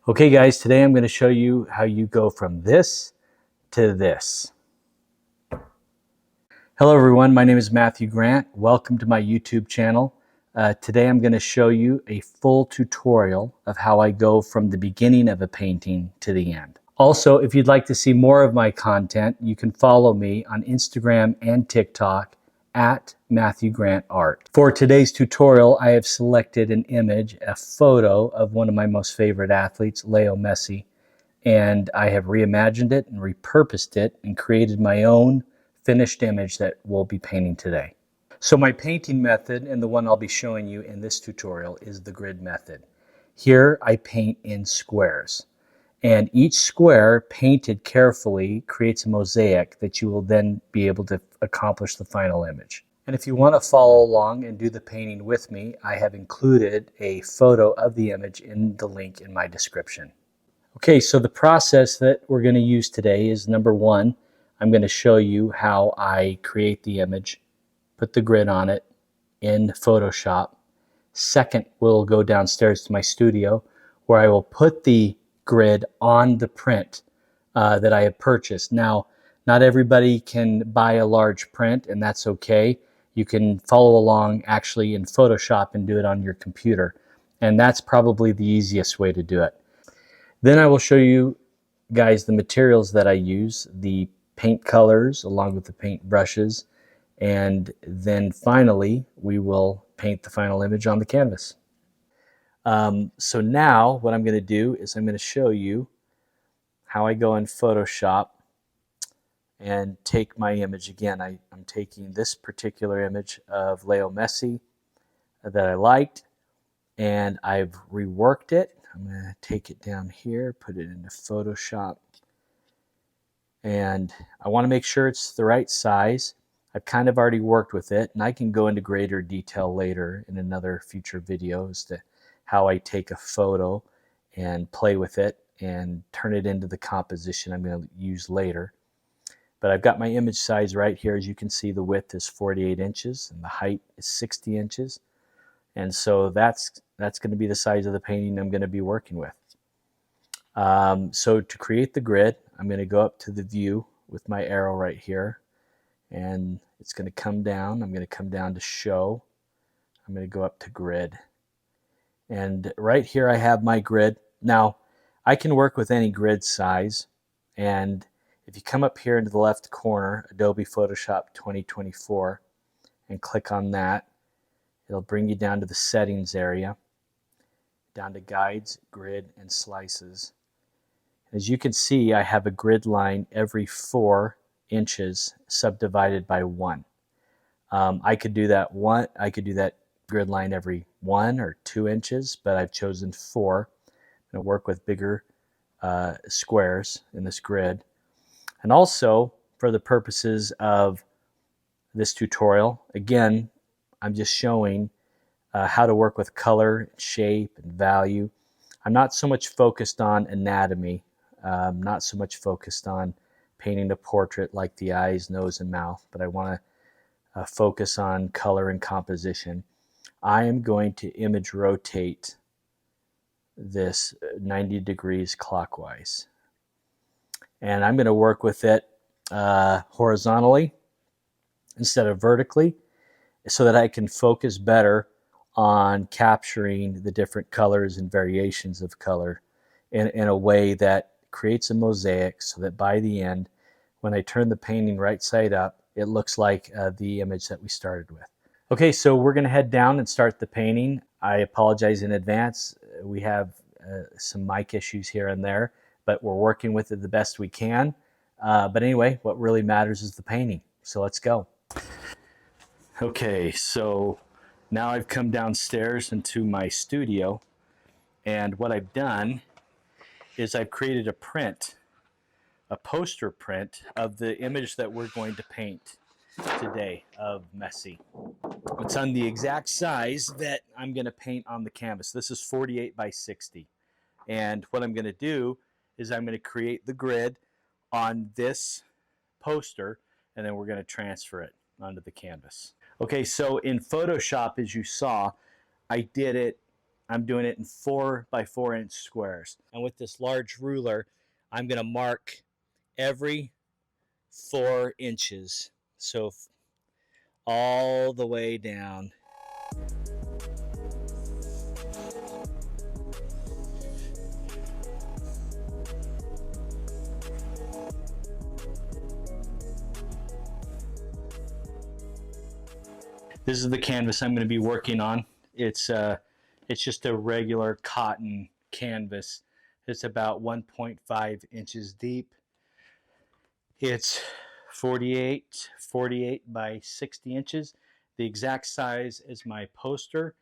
Okay guys, today I'm going to show you how you go from this to this. Hello everyone, my name is Matthew Grant. Welcome to my YouTube channel. Today I'm going to show you a full tutorial of how I go from the beginning of a painting to the end. Also, if you'd like to see more of my content, you can follow me on Instagram and TikTok at Matthew Grant Art. For today's tutorial, I have selected an image, a photo of one of my most favorite athletes, Lionel Messi, and I have reimagined it and repurposed it and created my own finished image that we'll be painting today. So my painting method, and the one I'll be showing you in this tutorial, is the grid method. Here I paint in squares, and each square painted carefully creates a mosaic that you will then be able to accomplish the final image. And if you want to follow along and do the painting with me, I have included a photo of the image in the link in my description. Okay, so the process that we're going to use today is number one, I'm going to show you how I create the image, put the grid on it in Photoshop. Second, we'll go downstairs to my studio where I will put the grid on the print that I have purchased. Now, not everybody can buy a large print, and that's okay. You can follow along actually in Photoshop and do it on your computer, and that's probably the easiest way to do it. Then I will show you guys the materials that I use, the paint colors along with the paint brushes, and then finally we will paint the final image on the canvas. So now what I'm going to do is I'm going to show you how I go in Photoshop and take my image. Again, I'm taking this particular image of Lionel Messi that I liked, and I've reworked it. I'm going to take it down here, put it into Photoshop, and I want to make sure it's the right size. I've kind of already worked with it, and I can go into greater detail later in another future video as to how I take a photo and play with it and turn it into the composition I'm going to use later. But I've got my image size right here. As you can see, the width is 48 inches and the height is 60 inches. And so that's going to be the size of the painting I'm going to be working with. So to create the grid, I'm going to go up to the view with my arrow right here, and it's going to come down. I'm going to come down to show. I'm going to go up to grid. And right here I have my grid. Now, I can work with any grid size, and if you come up here into the left corner, Adobe Photoshop 2024, and click on that, it'll bring you down to the settings area, down to guides, grid, and slices. As you can see, I have a grid line every 4 inches subdivided by 1. I could do that grid line every 1 or 2 inches, but I've chosen 4. I'm going to work with bigger squares in this grid. And also, for the purposes of this tutorial, again, I'm just showing how to work with color, shape, and value. I'm not so much focused on anatomy, not so much focused on painting a portrait like the eyes, nose, and mouth, but I want to focus on color and composition. I am going to image rotate this 90 degrees clockwise. And I'm going to work with it horizontally instead of vertically so that I can focus better on capturing the different colors and variations of color in a way that creates a mosaic so that by the end, when I turn the painting right side up, it looks like the image that we started with. Okay, so we're going to head down and start the painting. I apologize in advance. We have some mic issues here and there, but we're working with it the best we can. But anyway, what really matters is the painting. So let's go. Okay, so now I've come downstairs into my studio, and what I've done is I've created a poster print of the image that we're going to paint today of Messi. It's on the exact size that I'm going to paint on the canvas. This is 48 by 60. And what I'm going to do is I'm going to create the grid on this poster, and then we're going to transfer it onto the canvas. Okay, so in Photoshop, as you saw, I did it I'm doing it in 4x4 inch squares. And with this large ruler, I'm going to mark every 4 inches. So all the way down. This is the canvas I'm going to be working on. It's just a regular cotton canvas. It's about 1.5 inches deep. It's 48 by 60 inches, the exact size as my poster.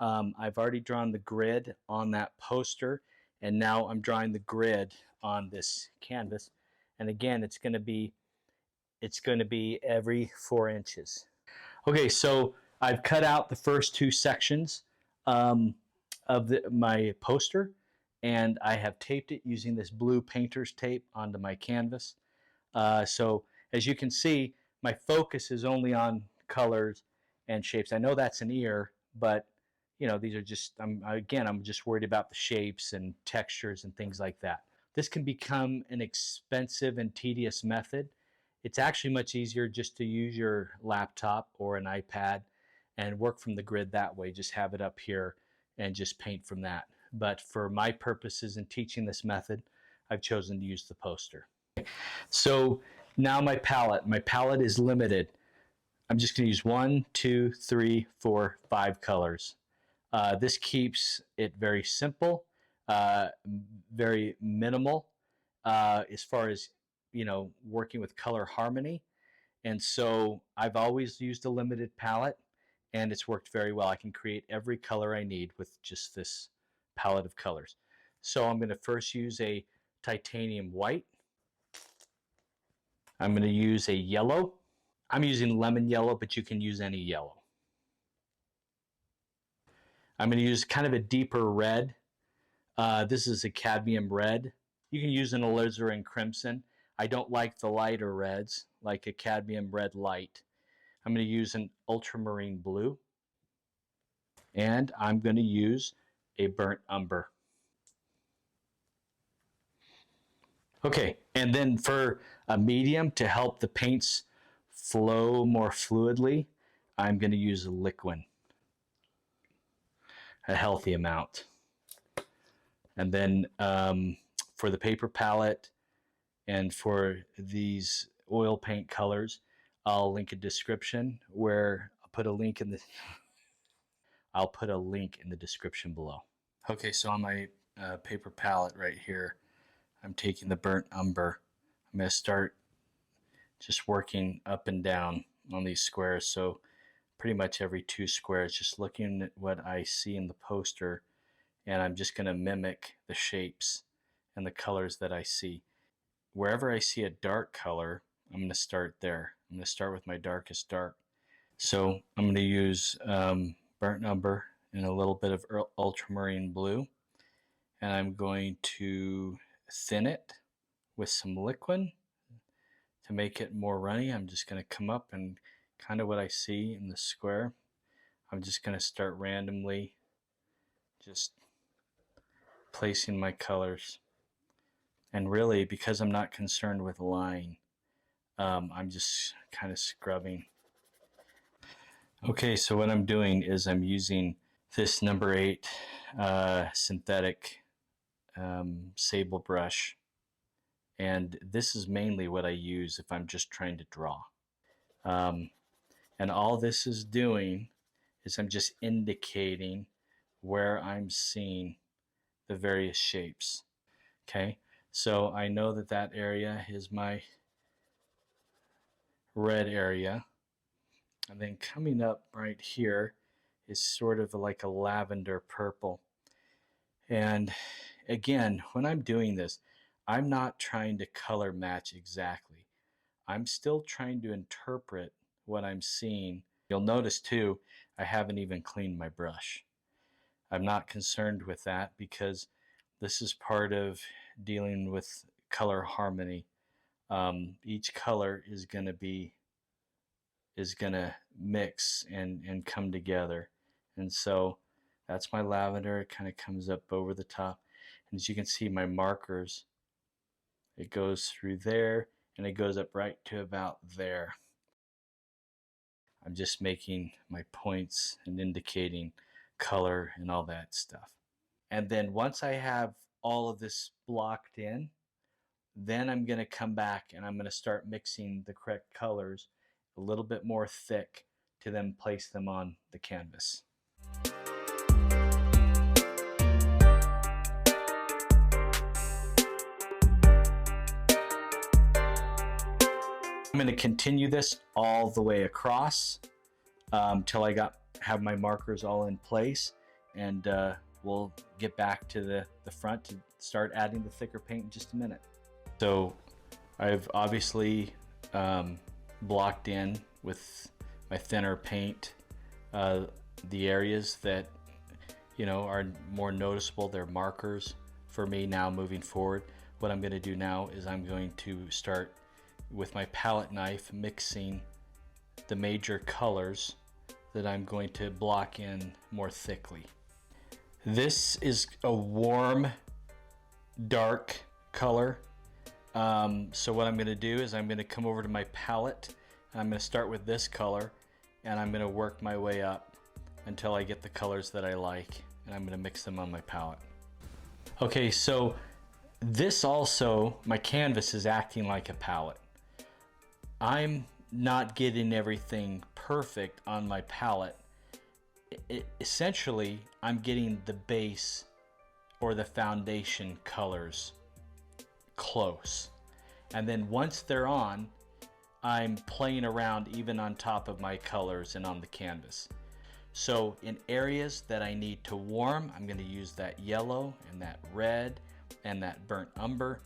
I've already drawn the grid on that poster, and now I'm drawing the grid on this canvas. And again, it's going to be every 4 inches. Okay, so I've cut out the first 2 sections of my poster, and I have taped it using this blue painter's tape onto my canvas. So as you can see, my focus is only on colors and shapes. I know that's an ear, but these are just, I'm just worried about the shapes and textures and things like that. This can become an expensive and tedious method. It's actually much easier just to use your laptop or an iPad and work from the grid that way. Just have it up here and just paint from that. But for my purposes in teaching this method, I've chosen to use the poster. So now my palette is limited. I'm just going to use 1, 2, 3, 4, 5 colors. This keeps it very simple, very minimal as far as working with color harmony. And so I've always used a limited palette, and it's worked very well. I can create every color I need with just this palette of colors. So I'm going to first use a titanium white. I'm going to use a yellow. I'm using lemon yellow, but you can use any yellow. I'm going to use kind of a deeper red. This is a cadmium red. You can use an alizarin crimson. I don't like the lighter reds, like a cadmium red light. I'm going to use an ultramarine blue. And I'm going to use a burnt umber. Okay, and then for a medium to help the paints flow more fluidly, I'm going to use a liquid, a healthy amount. And then for the paper palette and for these oil paint colors, I'll link a description where I'll put a link in the description below. Okay, so on my paper palette right here, I'm taking the burnt umber. I'm going to start just working up and down on these squares. So pretty much every 2 squares, just looking at what I see in the poster, and I'm just going to mimic the shapes and the colors that I see. Wherever I see a dark color, I'm going to start there. I'm going to start with my darkest dark. So I'm going to use burnt umber and a little bit of ultramarine blue, and I'm going to thin it with some liquid to make it more runny. I'm just going to come up and kind of what I see in the square, I'm just going to start randomly just placing my colors. And really, because I'm not concerned with line, I'm just kind of scrubbing. Okay, so what I'm doing is I'm using this number 8 synthetic sable brush, and this is mainly what I use if I'm just trying to draw. And all this is doing is I'm just indicating where I'm seeing the various shapes. Okay, so I know that that area is my red area, and then coming up right here is sort of like a lavender purple. And again, when I'm doing this, I'm not trying to color match exactly. I'm still trying to interpret what I'm seeing. You'll notice too, I haven't even cleaned my brush. I'm not concerned with that because this is part of dealing with color harmony. Each color is going to mix and come together. And so That's my lavender. It kind of comes up over the top. And as you can see, my markers, it goes through there and it goes up right to about there. I'm just making my points and indicating color and all that stuff. And then once I have all of this blocked in, then I'm going to come back and I'm going to start mixing the correct colors a little bit more thick to then place them on the canvas. I'm going to continue this all the way across till I have my markers all in place, and we'll get back to the front to start adding the thicker paint in just a minute. So I've obviously blocked in with my thinner paint the areas that are more noticeable. They're markers for me now moving forward. What I'm going to do now is I'm going to start with my palette knife mixing the major colors that I'm going to block in more thickly. This is a warm, dark color. So what I'm going to do is I'm going to come over to my palette and I'm going to start with this color and I'm going to work my way up until I get the colors that I like, and I'm going to mix them on my palette. Okay, so this also, my canvas is acting like a palette. I'm not getting everything perfect on my palette. Essentially, I'm getting the base or the foundation colors close. And then once they're on, I'm playing around even on top of my colors and on the canvas. So in areas that I need to warm, I'm going to use that yellow and that red and that burnt umber.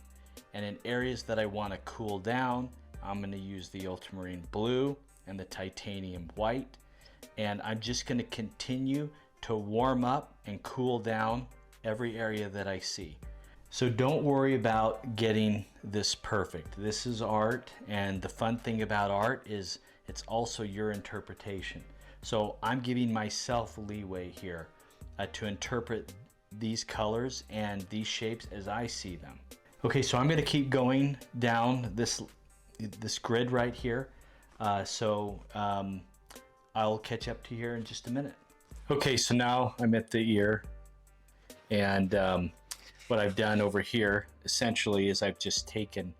And in areas that I want to cool down, I'm going to use the ultramarine blue and the titanium white. And I'm just going to continue to warm up and cool down every area that I see. So don't worry about getting this perfect. This is art, and the fun thing about art is it's also your interpretation. So I'm giving myself leeway here to interpret these colors and these shapes as I see them. Okay, so I'm going to keep going down this grid right here. I'll catch up to you here in just a minute. Okay, so now I'm at the ear, and what I've done over here essentially is I've just taken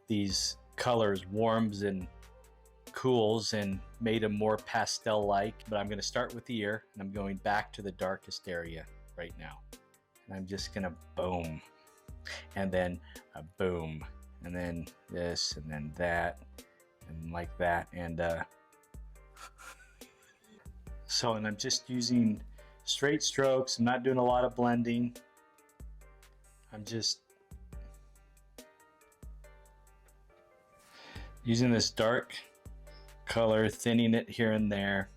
these colors, warms and cools, and made them more pastel-like. But I'm going to start with the ear, and I'm going back to the darkest area right now. And I'm just going to boom, and then a boom, and then this, and then that, and like that. And and I'm just using straight strokes. I'm not doing a lot of blending. I'm just using this dark color, thinning it here and there,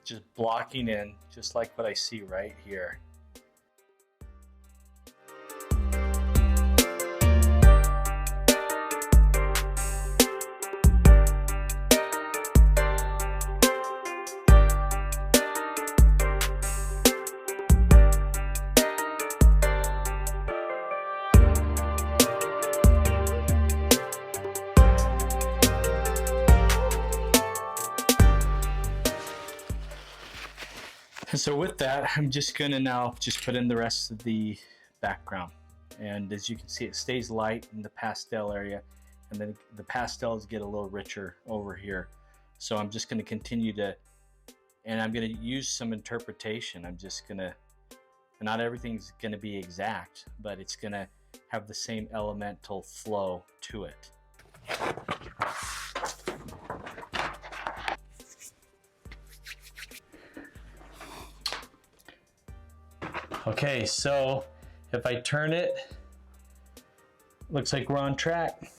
just blocking in, just like what I see right here. And so with that, I'm just gonna now just put in the rest of the background. And as you can see, it stays light in the pastel area, and then the pastels get a little richer over here. So I'm just gonna continue to, and I'm gonna use some interpretation. I'm just gonna, not everything's gonna be exact, but it's gonna have the same elemental flow to it. Okay, so if I turn it, looks like we're on track.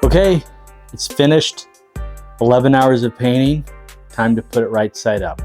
Okay, it's finished. 11 hours of painting. Time to put it right side up.